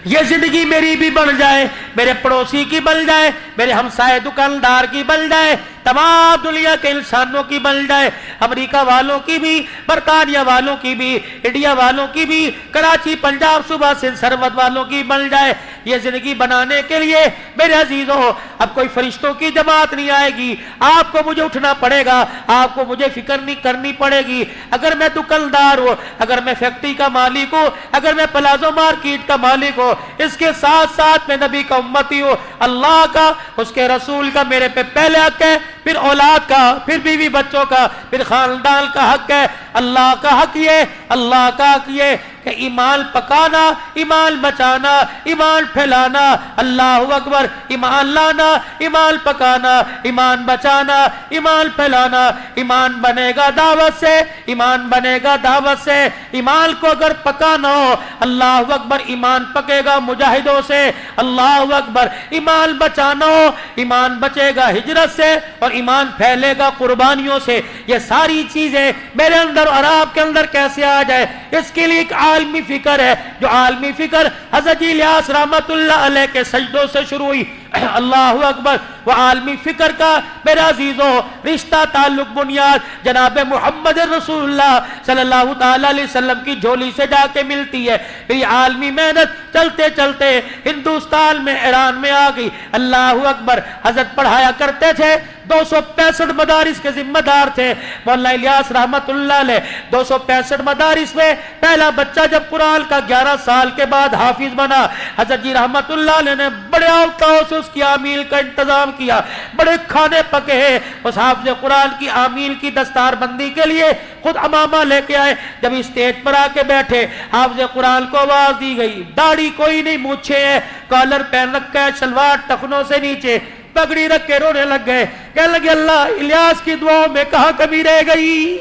یہ زندگی میری بھی بن جائے, میرے پڑوسی کی بن جائے, میرے ہمسائے دکاندار کی بن جائے, تمام دنیا کے انسانوں کی بن جائے, امریکہ والوں کی بھی, برطانیہ والوں کی بھی, انڈیا والوں کی بھی, کراچی پنجاب صوبہ سندھ سرحد والوں کی بن جائے. یہ زندگی بنانے کے لیے میرے عزیزوں اب کوئی فرشتوں کی جماعت نہیں آئے گی. آپ کو مجھے اٹھنا پڑے گا, آپ کو مجھے فکر نہیں کرنی پڑے گی. اگر میں دکاندار ہوں, اگر میں فیکٹری کا مالک ہوں, اگر میں پلازو مارکیٹ کا مالک ہوں, اس کے ساتھ ساتھ میں نبی کا امتی ہوں. اللہ کا, اس کے رسول کا میرے پہ پہلے حق ہے, پھر اولاد کا, پھر بیوی بچوں کا, پھر خاندان کا حق ہے. اللہ کا حق یہ, اللہ کا حق یہ کہ ایمان پکانا, ایمان بچانا, ایمان پھیلانا. اللہ اکبر. ایمان لانا, ایمان پکانا, ایمان بچانا, ایمان پھیلانا. ایمان بنے گا دعوت سے, ایمان بنے گا دعوت سے. ایمان کو اگر پکانا ہو, اللہ اکبر, ایمان پکے گا مجاہدوں سے. اللہ اکبر. ایمان بچانا ہو, ایمان بچے گا ہجرت سے, اور ایمان پھیلے گا قربانیوں سے. یہ ساری چیزیں میرے اندر اور آپ کے اندر کیسے آ جائے, اس کے لیے ایک عالمی فکر ہے, جو عالمی فکر حضرت الیاس رحمت اللہ علیہ کے سجدوں سے شروع ہوئی. اللہ اکبر. وہ عالمی فکر کا میرے عزیزوں رشتہ تعلق بنیاد جناب محمد رسول اللہ صلی اللہ تعالی علیہ وسلم کی جھولی سے جا کے ملتی ہے. یہ عالمی محنت چلتے چلتے ہندوستان میں, ایران میں آ گئی. اللہ اکبر. حضرت پڑھایا کرتے تھے, 265 مدارس کے ذمہ دار تھے مولانا الیاس رحمت اللہ علیہ. 265 مدارس میں پہلا بچہ جب قرآن کا 11 سال کے بعد حافظ بنا, حضرت جی رحمت اللہ علیہ نے بڑے اوقاتوں سے اس کی آمیل کا انتظام کیا, بڑے کھانے پکے ہیں. اس حافظ قرآن کی آمیل کی دستار بندی کے لیے خود امامہ لے کے آئے. جب اسٹیج پر آ کے بیٹھے, حافظ قرآن کو آواز دی گئی, داڑھی کوئی نہیں, مونچھے ہیں, کالر پہن رکھا ہے, شلوار ٹخنوں سے نیچے, پگڑی رکھ کے رونے لگ گئے. کہنے لگے اللہ الیاس کی دعاؤں میں کہاں کمی رہ گئی.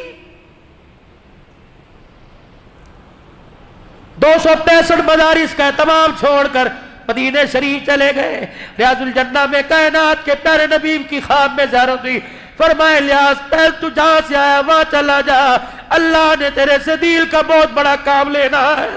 265 مدارس کا تمام چھوڑ کر مدینہ شریف چلے گئے. ریاض الجنہ میں کائنات کے پیارے نبی کی خواب میں زیارت ہوئی. فرمایا الیاس پہل تو جہاں سے آیا وہاں چلا جا, اللہ نے تیرے سے دل کا بہت بڑا کام لینا ہے.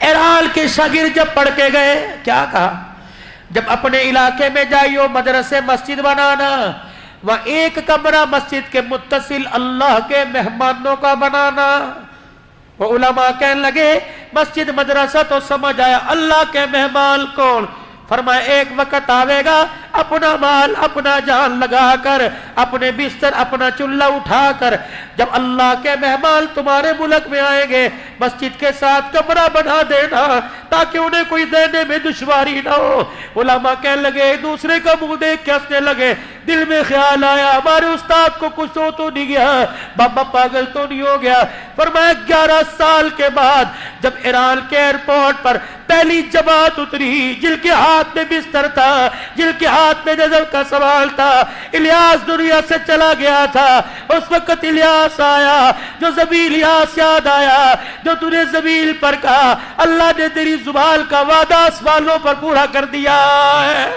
ایران کے شاگرد جب پڑھ کے گئے, کیا کہا, جب اپنے علاقے میں جائیو مدرسے مسجد بنانا, وہ ایک کمرہ مسجد کے متصل اللہ کے مہمانوں کا بنانا, وہ علماء کہنے لگے مسجد مدرسہ تو سمجھ آیا، اللہ کے مہمان کون؟ فرمایا ایک وقت آوے گا اپنا مال اپنا جان لگا کر، اپنے بستر اپنا چولہا اٹھا کر، جب اللہ کے مہمان تمہارے ملک میں آئیں گے مسجد کے ساتھ کمرہ بنا دینا تاکہ انہیں کوئی دینے میں دشواری نہ ہو۔ علماء کہنے لگے ایک دوسرے کا منہ دیکھ کے ہنسنے لگے، دل میں خیال آیا ہمارے استاد کو کچھ تو نہیں گیا، بابا پاگل تو نہیں ہو گیا۔ فرمایا 11 سال کے بعد جب ایران کے ایئرپورٹ پر پہلی جماعت اتری، جن کے ہاتھ میں بستر تھا، جن کے ہاتھ میں نظر کا سوال تھا، الیاس دنیا سے چلا گیا تھا، اس وقت الیاس آیا، جو زبیل الیاس یاد آیا جو تو نے زبیل پر کہا، اللہ نے تیری زبان کا وعدہ آسمانوں پر پورا کر دیا ہے۔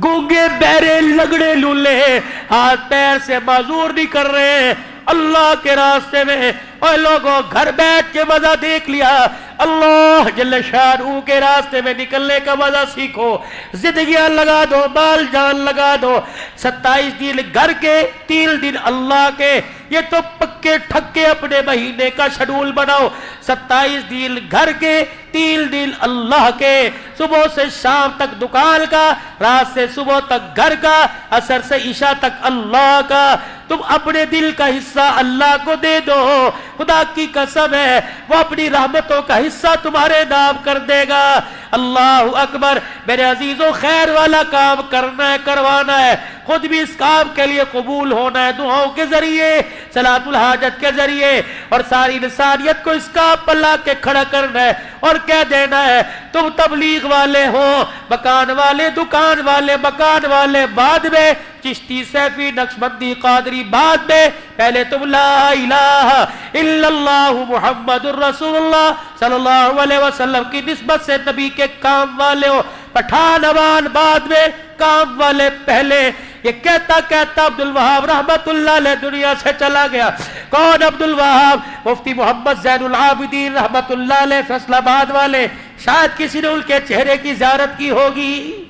گونگے بہرے لگڑے لولے ہاتھ پیر سے معذور نہیں کر رہے اللہ کے راستے میں۔ اور لوگوں گھر بیٹھ کے مزہ دیکھ لیا، اللہ جل شانہ کے راستے میں نکلنے کا مزہ سیکھو، زندگیاں لگا دو، مال جان لگا دو، 27 دن گھر کے 3 دن اللہ کے، یہ تو پکے ٹھکے اپنے مہینے کا شیڈول بناؤ، 27 دن گھر کے 3 دن اللہ کے، صبح سے شام تک دکان کا، رات سے صبح تک گھر کا، عصر سے عشاء تک اللہ کا۔ تم اپنے دل کا حصہ اللہ کو دے دو، خدا کی قسم ہے وہ اپنی رحمتوں کا حصہ تمہارے نام کر دے گا۔ اللہ اکبر۔ میرے عزیزوں خیر والا کام کرنا ہے، کروانا ہے، خود بھی اس کام کے لیے قبول ہونا ہے، دعاؤں کے ذریعے، صلاۃ الحاجت کے ذریعے، اور ساری انسانیت کو اس کام پر لا کے کھڑا کرنا ہے اور کہہ دینا ہے تم تبلیغ والے ہو، مکان والے، دکان والے، مکان والے بعد میں، چشتی سیفی نقشبندی قادری بعد میں، پہلے تم لا الہ الا اللہ محمد الرسول اللہ صلی اللہ علیہ وسلم کی نسبت سے نبی کے کام والے ہو، پٹھان عوان بعد میں، کام والے پہلے۔ یہ کہتا کہتا عبدالوہاب رحمت اللہ علیہ دنیا سے چلا گیا۔ کون عبدالوہاب؟ مفتی محمد زین العابدین رحمت اللہ علیہ فیصل آباد والے، شاید کسی نے ان کے چہرے کی زیارت کی ہوگی۔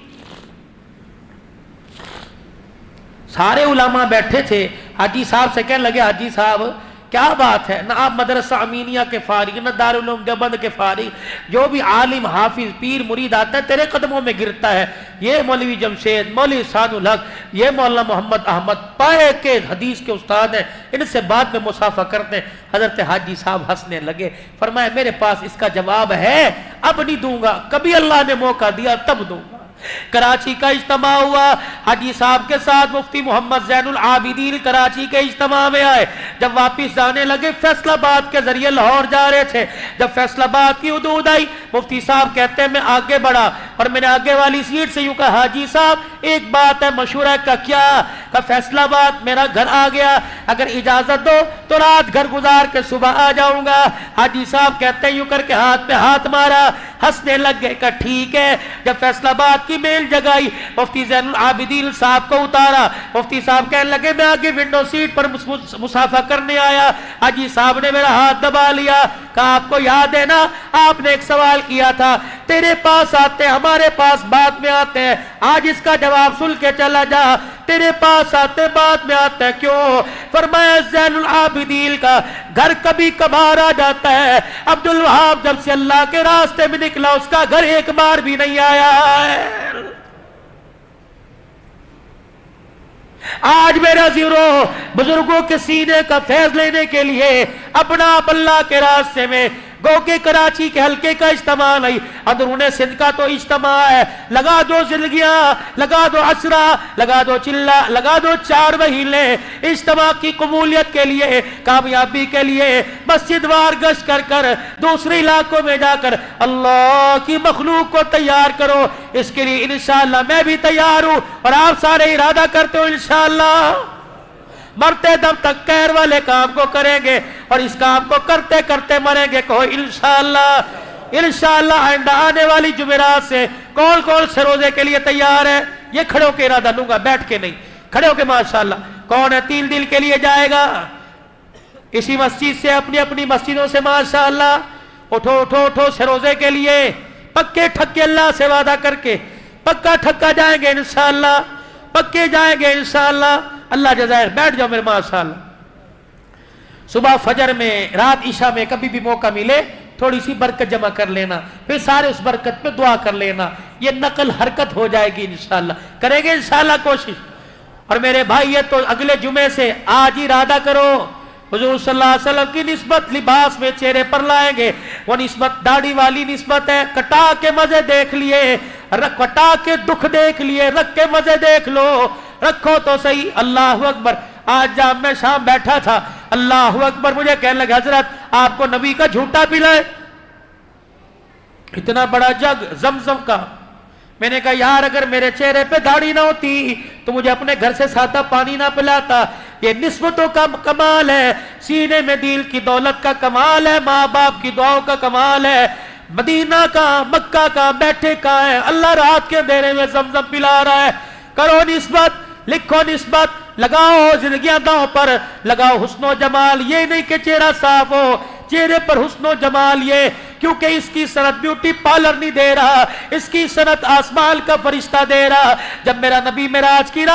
سارے علماء بیٹھے تھے، حاجی صاحب سے کہنے لگے حاجی صاحب کیا بات ہے، نہ آپ مدرسہ امینیہ کے فارغ، نہ دارالعلوم دیوبند کے فارغ، جو بھی عالم حافظ پیر مرید آتا ہے تیرے قدموں میں گرتا ہے، یہ مولوی جمشید، مولوی احسان الحق، یہ مولانا محمد احمد پائے کے حدیث کے استاد ہیں، ان سے بعد میں مصافحہ کرتے ہیں۔ حضرت حاجی صاحب ہنسنے لگے، فرمایا میرے پاس اس کا جواب ہے، اب نہیں دوں گا، کبھی اللہ نے موقع دیا تب دوں گا۔ کراچی کا اجتماع ہوا، حاجی صاحب کے ساتھ مفتی محمد زین العابدین کراچی کے اجتماع میں آئے، جب واپس جانے لگے فیصل آباد کے ذریعے لاہور جا رہے تھے، جب فیصل آباد کی حدود آئی مفتی صاحب کہتے ہیں میں آگے بڑھا اور میں نے آگے والی سیٹ سے یوں کہا حاجی صاحب ایک بات ہے مشورہ کا، کیا؟ کہ فیصل آباد میرا گھر آ گیا، اگر اجازت دو تو رات گھر گزار کے صبح آ جاؤں گا۔ حاجی صاحب کہتے ہیں یوں کر کے ہاتھ پہ ہاتھ مارا، ہنسنے لگ گئے کہ ٹھیک ہے۔ جب فیصل آباد کی میل جگائی، مفتی زین العابدین صاحب کو اتارا، مفتی صاحب کہنے لگے میں آگے ونڈو سیٹ پر مصافحہ کرنے آیا، حاجی صاحب نے میرا ہاتھ دبا لیا، کہا آپ کو یاد ہے نا آپ نے ایک سوال کیا تھا، تیرے پاس آتے ہمارے پاس بعد میں آتے ہیں، آج اس کا جواب سن کے چلا جا، تیرے پاس آتے بعد میں آتے ہیں کیوں؟ فرمایا زین العابدین کا گھر کبھی کبھار آ جاتا ہے، عبدالوہاب جب سے اللہ کے راستے میں نکلا اس کا گھر ایک بار بھی نہیں آیا ہے۔ آج میرا زیرو بزرگوں کے سینے کا فیض لینے کے لیے اپنا آپ اللہ کے راستے میں، گو کہ کراچی کے حلقے کا اجتماع نہیں، اندرون سندھ کا تو اجتماع ہے، لگا دو زندگیاں، لگا دو عشرہ، لگا دو چلہ، لگا دو 4 مہینے اجتماع کی قبولیت کے لیے، کامیابی کے لیے، مسجد وار گشت کر کر دوسرے علاقوں میں جا کر اللہ کی مخلوق کو تیار کرو۔ اس کے لیے انشاءاللہ میں بھی تیار ہوں اور آپ سارے ارادہ کرتے ہو انشاءاللہ مرتے دم تک خیر والے کام کو کریں گے اور اس کام کو کرتے کرتے مریں گے، کہو انشاءاللہ۔ انشاءاللہ آئندہ آنے والی جمعرات سے کون کون سے روزے کے لیے تیار ہے؟ یہ کھڑے ہو کے ارادہ لوں گا، بیٹھ کے نہیں، کھڑے ہو کے ماشاءاللہ۔ کون ہے 3 دن کے لیے جائے گا اسی مسجد سے اپنی اپنی مسجدوں سے ماشاءاللہ؟ اٹھو اٹھو اٹھو سے روزے کے لیے، پکے ٹھکے اللہ سے وعدہ کر کے پکا ٹھکا جائیں گے انشاءاللہ، پکے جائیں گے انشاءاللہ. اللہ جزائر. بیٹھ جاؤ میرے ماشاءاللہ. صبح فجر میں، رات عشاء میں کبھی بھی موقع ملے تھوڑی سی برکت جمع کر لینا، پھر سارے اس برکت پہ دعا کر لینا. یہ نقل حرکت ہو جائے گی انشاءاللہ. کریں گے انشاءاللہ کوشش. اور میرے بھائی یہ تو اگلے جمعے سے آج ہی ارادہ کرو، حضور صلی اللہ علیہ وسلم کی نسبت لباس میں چہرے پر لائیں گے. وہ نسبت داڑھی والی نسبت ہے. کٹا کے مزے دیکھ لیے، کٹا کے دکھ دیکھ لیے، رکھ کے مزے دیکھ لو. رکھو تو صحیح. اللہ اکبر. آج جب میں شام بیٹھا تھا، اللہ اکبر، مجھے کہنے لگا حضرت آپ کو نبی کا جھوٹا پلائے، اتنا بڑا جگ زمزم کا. میں نے کہا یار اگر میرے چہرے پہ داڑھی نہ ہوتی تو مجھے اپنے گھر سے سادہ پانی نہ پلاتا. یہ نسبتوں کا کمال ہے، سینے میں دل کی دولت کا کمال ہے، ماں باپ کی دعاؤں کا کمال ہے. مدینہ کا، مکہ کا، بیٹھے کا ہے. اللہ رات کے اندھیرے میں زمزم پلا رہا ہے. کرو نسبت، لکھو نسبت، لگاؤ زندگیاں داؤں پر، لگاؤ حسن و جمال. یہ نہیں کہ چہرہ صاف ہو، چہرے پر حسن و جمال. یہ کیونکہ اس کی صنعت بیوٹی پارلر نہیں دے رہا، اس کی صنعت آسمان کا فرشتہ دے رہا. جب میرا نبی معراج کی